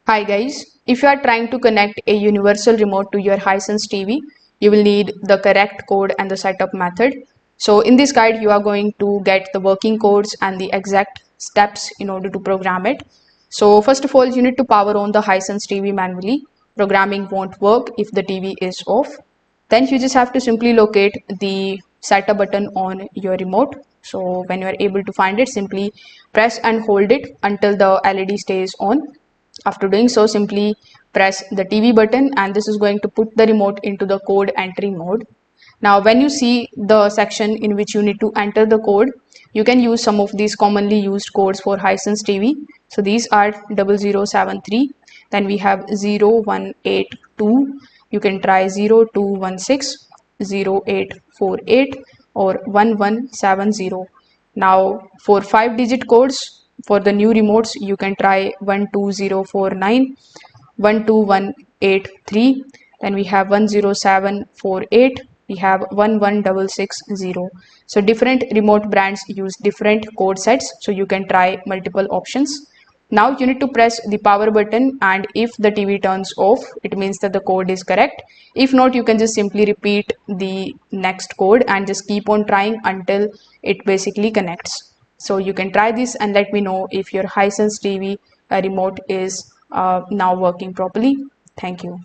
Hi guys, if you are trying to connect a universal remote to your Hisense TV, you will need the correct code and the setup method. So in this guide, you are going to get the working codes and the exact steps in order to program it. So first of all, you need to power on the Hisense TV manually. Programming won't work if the TV is off. Then you just have to simply locate the setup button on your remote. So when you are able to find it, simply press and hold it until the LED stays on. After doing so, simply press the TV button and this is going to put the remote into the code entry mode. Now, when you see the section in which you need to enter the code, you can use some of these commonly used codes for Hisense TV. So these are 0073, then we have 0182, you can try 0216, 0848 or 1170. Now for 5-digit codes for the new remotes, you can try 12049, 12183, then we have 10748, we have 11660. So different remote brands use different code sets, so you can try multiple options. Now you need to press the power button, and if the TV turns off, it means that the code is correct. If not, you can just simply repeat the next code and just keep on trying until it basically connects. So you can try this and let me know if your Hisense TV remote is now working properly. Thank you.